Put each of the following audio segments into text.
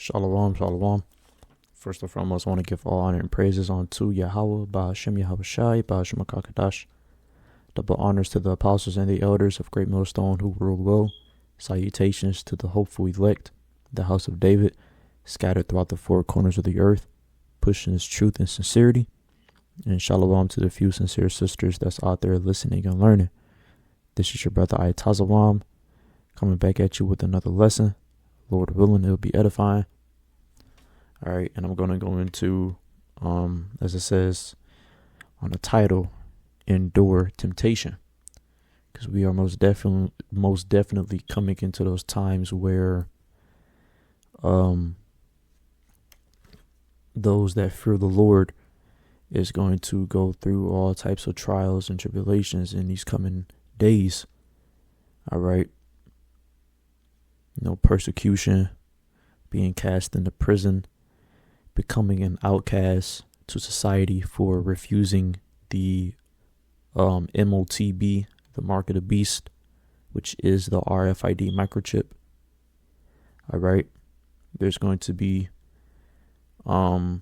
Shalom, shalom. First and foremost, I want to give all honor and praises unto Yahweh, Ba'ashem Yahweh Shai, Ba'ashem HaKadosh. Double honors to the apostles and the elders of Great Millstone who rule well. Salutations to the hopeful elect, the house of David, scattered throughout the four corners of the earth, pushing his truth and sincerity. And shalom to the few sincere sisters that's out there listening and learning. This is your brother Ayatazawam, coming back at you with another lesson. Lord willing, it'll be edifying. All right, and I'm going to go into, as it says on the title, endure temptation, because we are most definitely coming into those times where those that fear the Lord is going to go through all types of trials and tribulations in these coming days. All right. Persecution, being cast into prison, becoming an outcast to society for refusing the MOTB, the mark of the beast, which is the RFID microchip. All right. There's going to be a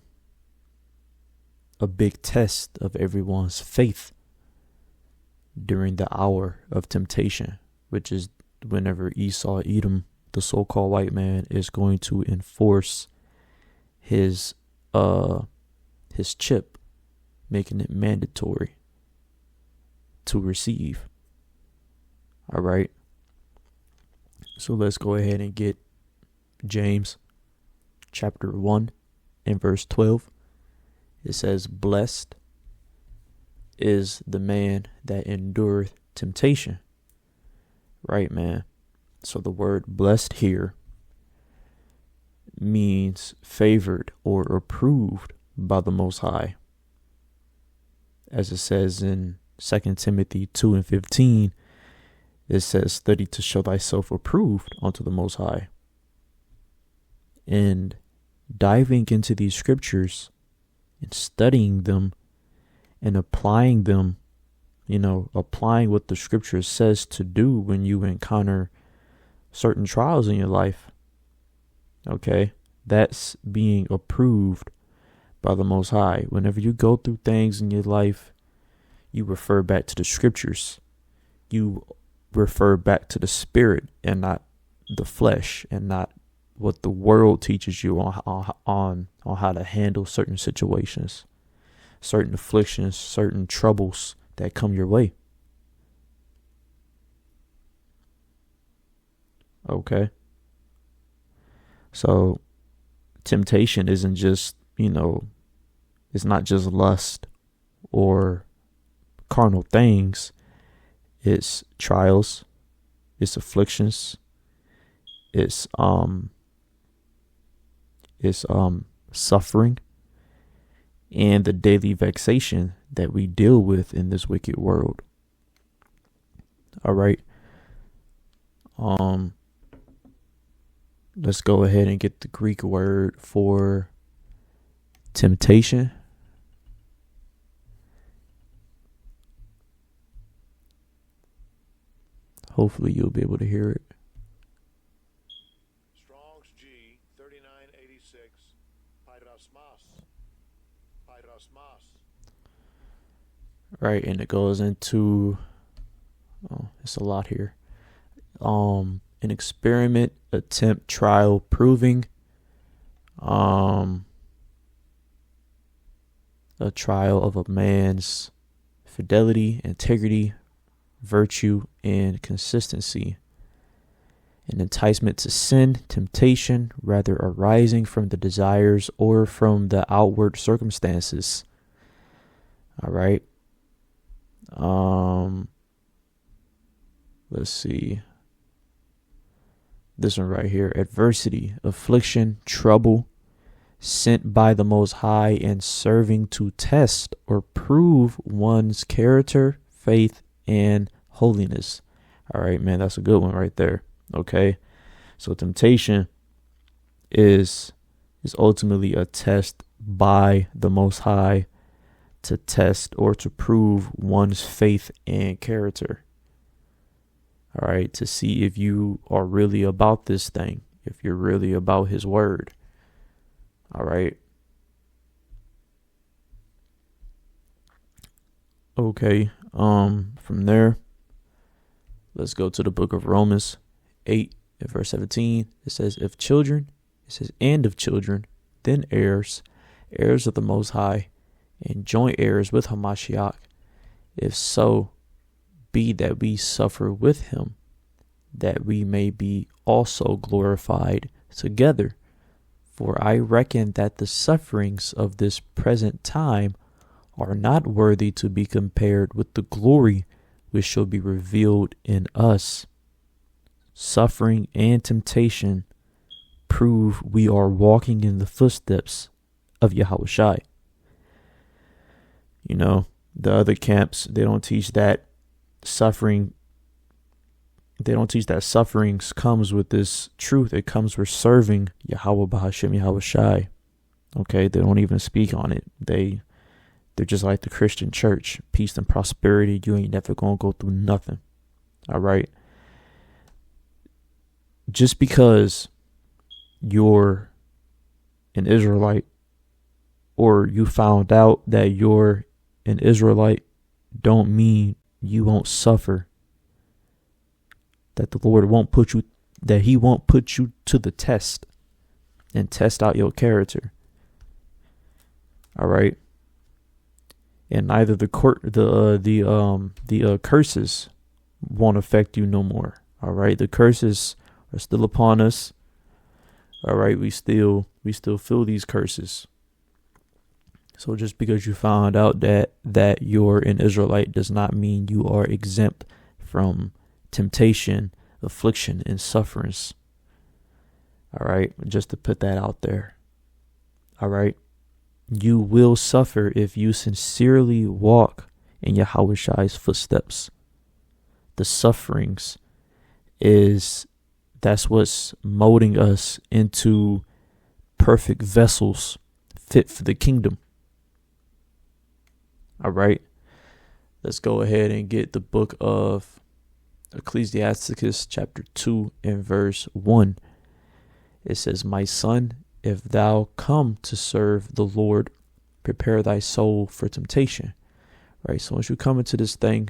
big test of everyone's faith during the hour of temptation, which is whenever Esau, Edom, the so-called white man, is going to enforce his chip, making it mandatory to receive. All right. So let's go ahead and get James chapter 1 and verse 12. It says, "Blessed is the man that endureth temptation." Right, man. So the word blessed here means favored or approved by the Most High. As it says in 2 Timothy 2 and 15, it says, "Study to show thyself approved unto the Most High." And diving into these scriptures and studying them and applying them, applying what the scripture says to do when you encounter certain trials in your life. Okay. That's being approved by the Most High. Whenever you go through things in your life, you refer back to the scriptures. You refer back to the spirit and not the flesh, and not what the world teaches you on how to handle certain situations, certain afflictions, certain troubles that come your way. Okay. So temptation isn't just, it's not just lust or carnal things. It's trials, it's afflictions, it's suffering, and the daily vexation that we deal with in this wicked world. All right. Let's go ahead and get the Greek word for temptation. Hopefully you'll be able to hear it. Strong's G 3986 Pyrosmos. Right, and it goes into it's a lot here. An experiment, attempt, trial, proving, a trial of a man's fidelity, integrity, virtue, and consistency. An enticement to sin, temptation, rather arising from the desires or from the outward circumstances. All right. Let's see. This one right here: adversity, affliction, trouble, sent by the Most High and serving to test or prove one's character, faith, and holiness. All right, man, that's a good one right there. Okay. So temptation is ultimately a test by the Most High to test or to prove one's faith and character. All right, to see if you are really about this thing, if you're really about his word. All right. Okay. From there, let's go to the book of Romans 8 and verse 17. It says, and of children, then heirs, heirs of the Most High, and joint heirs with Hamashiach, if so be that we suffer with him, that we may be also glorified together. For I reckon that the sufferings of this present time are not worthy to be compared with the glory which shall be revealed in us. Suffering and temptation prove we are walking in the footsteps of Yahushua. You know, the other camps, they don't teach that sufferings comes with this truth. It comes with serving Yahweh Bahashem Yahushua. Okay, they don't even speak on it. They're just like the Christian church. Peace and prosperity. You ain't never gonna go through nothing. All right. Just because you're an Israelite, or you found out that you're an Israelite, don't mean you won't suffer. That the Lord won't put you, that he won't put you to the test and test out your character. All right. And neither the curses won't affect you no more. All right. The curses are still upon us. All right. We still feel these curses. So just because you found out that you're an Israelite does not mean you are exempt from temptation, affliction, and sufferance. All right. Just to put that out there. All right. You will suffer if you sincerely walk in Yahushua's footsteps. The sufferings that's what's molding us into perfect vessels fit for the kingdom. All right. Let's go ahead and get the book of Ecclesiasticus chapter 2 and verse 1. It says, my son, if thou come to serve the Lord, prepare thy soul for temptation. Right. So once you come into this thing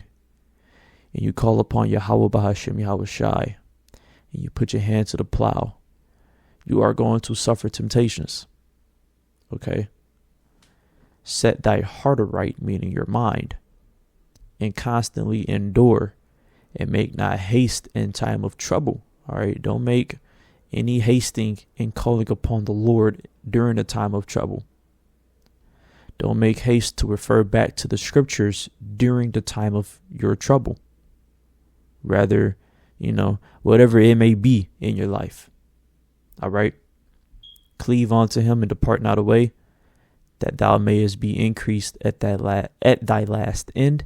and you call upon Yahweh Bahashem Yahushai, and you put your hand to the plow, you are going to suffer temptations. Okay. Set thy heart aright, meaning your mind, and constantly endure, and make not haste in time of trouble. All right. Don't make any hasting in calling upon the Lord during the time of trouble. Don't make haste to refer back to the scriptures during the time of your trouble. Rather, whatever it may be in your life. All right. Cleave unto him and depart not away, that thou mayest be increased at thy last end.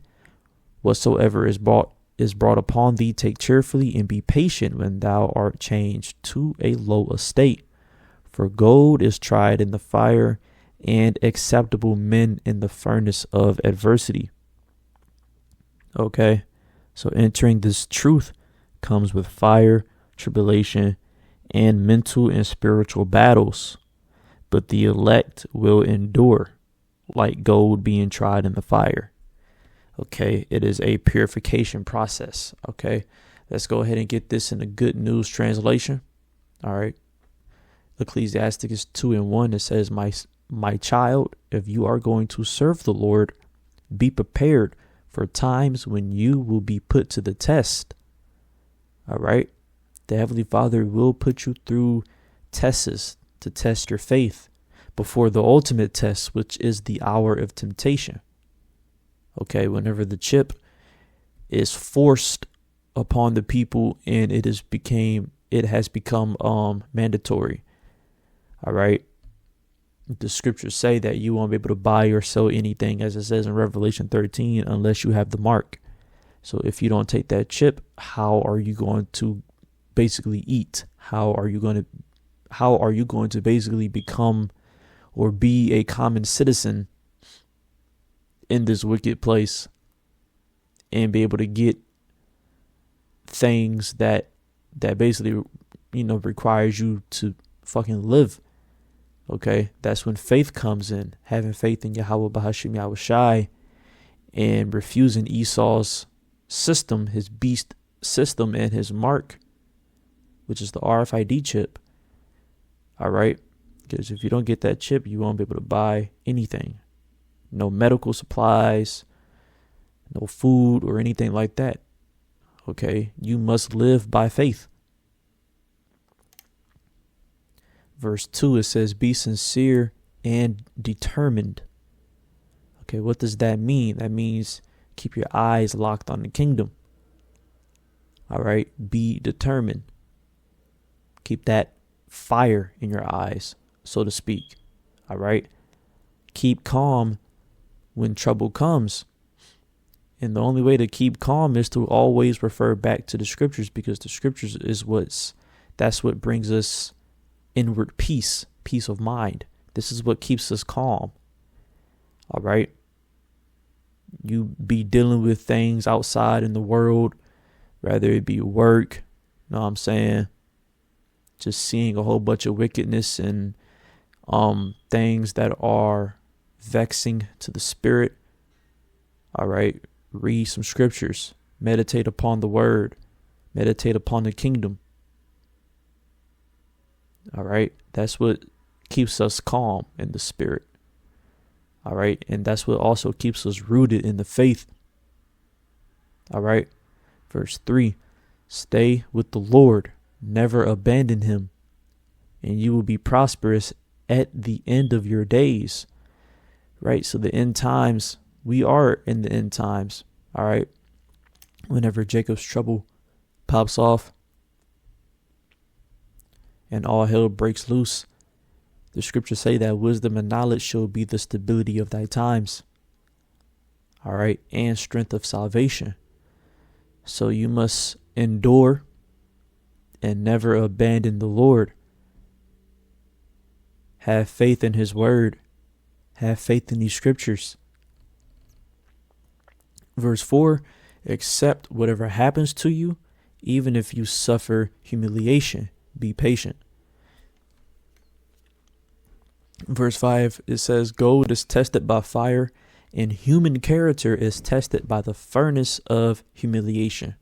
Whatsoever is brought upon thee, take cheerfully, and be patient when thou art changed to a low estate. For gold is tried in the fire, and acceptable men in the furnace of adversity. Okay, so entering this truth comes with fire, tribulation, and mental and spiritual battles. But the elect will endure, like gold being tried in the fire. Okay, it is a purification process. Okay, let's go ahead and get this in the Good News translation. All right. Ecclesiasticus 2 and 1, it says, my child, if you are going to serve the Lord, be prepared for times when you will be put to the test. All right. The Heavenly Father will put you through tests to test your faith before the ultimate test, which is the hour of temptation. Okay, whenever the chip is forced upon the people and it has become mandatory. All right. The scriptures say that you won't be able to buy or sell anything, as it says in Revelation 13, unless you have the mark. So if you don't take that chip, how are you going to basically eat? How are you going to basically become or be a common citizen in this wicked place and be able to get things that basically, requires you to fucking live? Okay, that's when faith comes in, having faith in Yahweh Bahashim Yahweh Shai, and refusing Esau's system, his beast system, and his mark, which is the RFID chip. All right, because if you don't get that chip, you won't be able to buy anything. No medical supplies, no food or anything like that. Okay, you must live by faith. Verse 2, it says, be sincere and determined. Okay, what does that mean? That means keep your eyes locked on the kingdom. All right, be determined. Keep that fire in your eyes, so to speak. All right, keep calm when trouble comes. And the only way to keep calm is to always refer back to the scriptures, because the scriptures is that's what brings us inward peace of mind. This is what keeps us calm. All right. You be dealing with things outside in the world, whether it be work, you know what I'm saying? Just seeing a whole bunch of wickedness and things that are vexing to the spirit. All right. Read some scriptures, meditate upon the word, meditate upon the kingdom. All right. That's what keeps us calm in the spirit. All right. And that's what also keeps us rooted in the faith. All right. Verse 3, stay with the Lord, never abandon him, and you will be prosperous at the end of your days. Right. So the end times, we are in the end times. All right. Whenever Jacob's trouble pops off and all hell breaks loose, the scriptures say that wisdom and knowledge shall be the stability of thy times. All right. And strength of salvation. So you must endure and never abandon the Lord. Have faith in his word. Have faith in these scriptures. Verse 4, accept whatever happens to you, even if you suffer humiliation. Be patient. Verse 5, it says, gold is tested by fire, and human character is tested by the furnace of humiliation.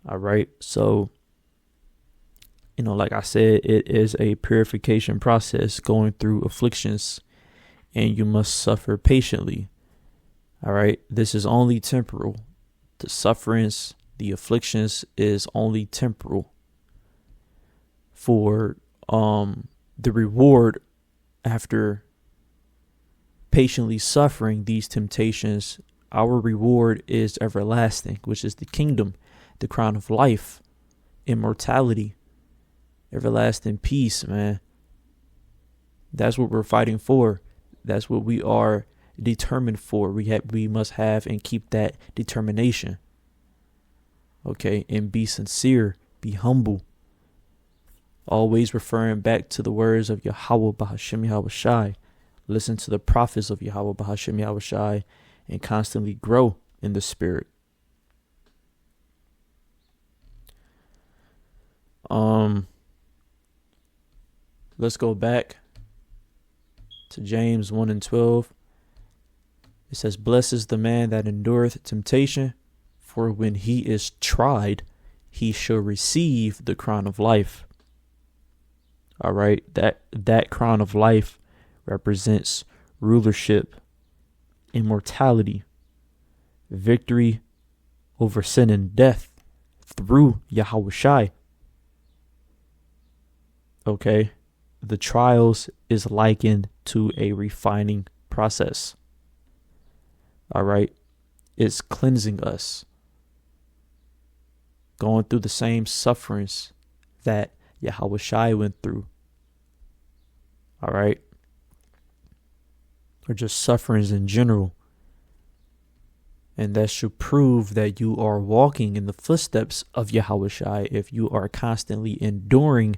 All right. So, like I said, it is a purification process going through afflictions, and you must suffer patiently. All right. This is only temporal. The sufferings, the afflictions is only temporal. For the reward after patiently suffering these temptations, our reward is everlasting, which is the kingdom, the crown of life, immortality, everlasting peace, man. That's what we're fighting for. That's what we are determined for. We must have and keep that determination. Okay, and be sincere, be humble. Always referring back to the words of Yahweh Bahashim Yahweh Shai. Listen to the prophets of Yahweh Bahashim Yahweh Shai and constantly grow in the spirit. Let's go back to James 1:12. It says, blessed is the man that endureth temptation, for when he is tried, he shall receive the crown of life. All right, that crown of life represents rulership, immortality, victory over sin and death through Yahweh Shai. Okay, the trials is likened to a refining process. All right, it's cleansing us, going through the same sufferings that Yahweh Shai went through. All right, or just sufferings in general. And that should prove that you are walking in the footsteps of Yahweh Shai if you are constantly enduring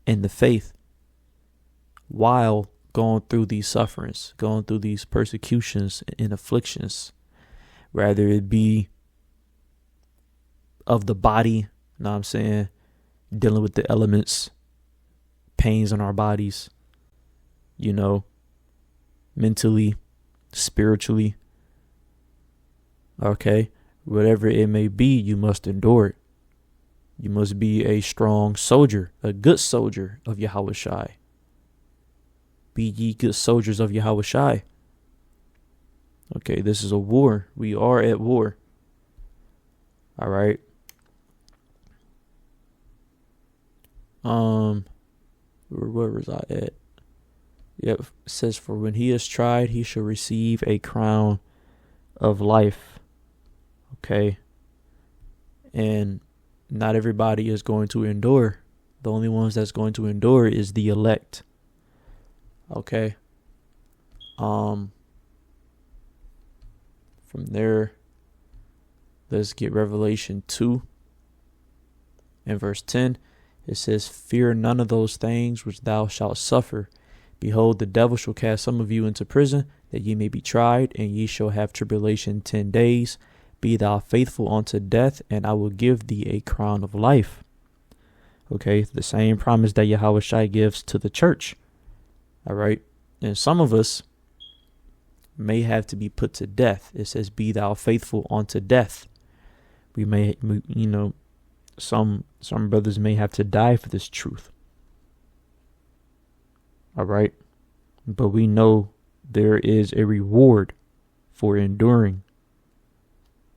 in the faith while going through these sufferings, going through these persecutions and afflictions, whether it be of the body, you know what I'm saying, dealing with the elements, pains on our bodies, mentally, spiritually. Okay, whatever it may be, you must endure it. You must be a strong soldier, a good soldier of Yahweh Shai. Be ye good soldiers of Yahweh Shai. Okay, this is a war. We are at war. All right. Where was I at? Yep, it says, for when he is tried, he shall receive a crown of life. Okay. And not everybody is going to endure. The only ones that's going to endure is the elect. Okay. From there, let's get Revelation 2 and verse 10. It says, fear none of those things which thou shalt suffer. Behold, the devil shall cast some of you into prison, that ye may be tried, and ye shall have tribulation 10 days. Be thou faithful unto death, and I will give thee a crown of life. Okay, the same promise that Yahweh Shai gives to the church. All right, and some of us may have to be put to death. It says, be thou faithful unto death. We may, some brothers may have to die for this truth. All right, but we know there is a reward for enduring.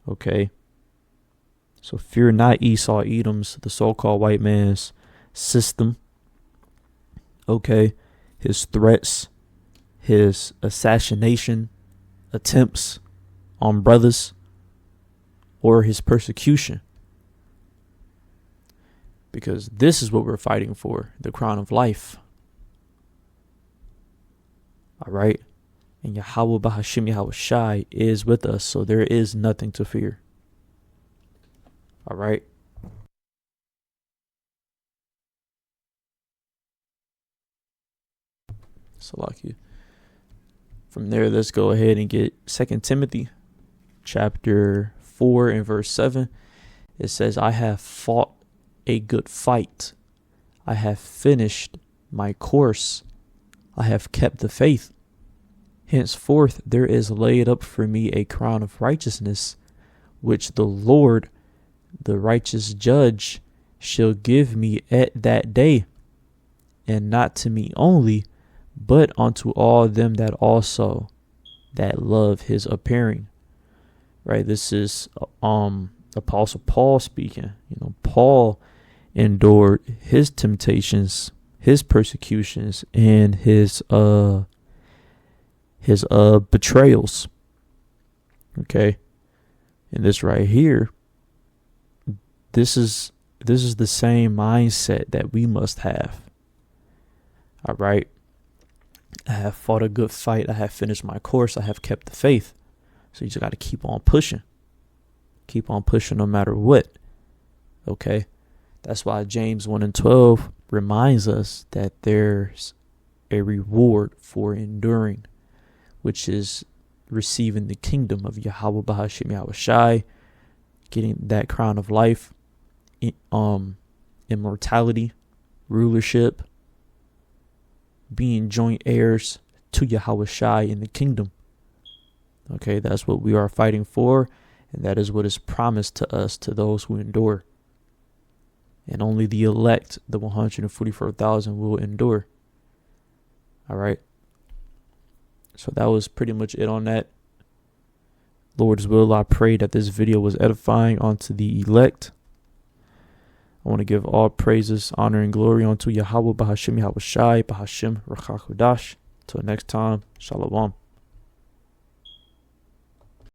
Okay, so fear not Esau, Edom's, the so-called white man's system. Okay, his threats, his assassination attempts on brothers, or his persecution. Because this is what we're fighting for, the crown of life. All right. And Yahweh Bahashim Yahweh Shai is with us, so there is nothing to fear. All right. Salakia. From there, let's go ahead and get 2 Timothy chapter 4 and verse 7. It says, I have fought a good fight. I have finished my course. I have kept the faith. Henceforth there is laid up for me a crown of righteousness, which the Lord, the righteous judge, shall give me at that day, and not to me only, but unto all them that also that love his appearing. Right, this is Apostle Paul speaking. Paul endured his temptations, his persecutions, and his betrayals. Okay, and this right here, this is the same mindset that we must have. All right, I have fought a good fight. I have finished my course. I have kept the faith. So you just got to keep on pushing no matter what. Okay, that's why James 1 and 12 reminds us that there's a reward for enduring, which is receiving the kingdom of Yahweh Bahashim Yahweh Shai, getting that crown of life, immortality, rulership, being joint heirs to Yahweh Shai in the kingdom. Okay, that's what we are fighting for, and that is what is promised to us, to those who endure. And only the elect, the 144,000, will endure. All right. So that was pretty much it on that. Lord's will, I pray that this video was edifying unto the elect. I want to give all praises, honor, and glory unto Yahweh Bahashim Yahweh Shai, Bahashim Rachakodash. Till next time, Shalom.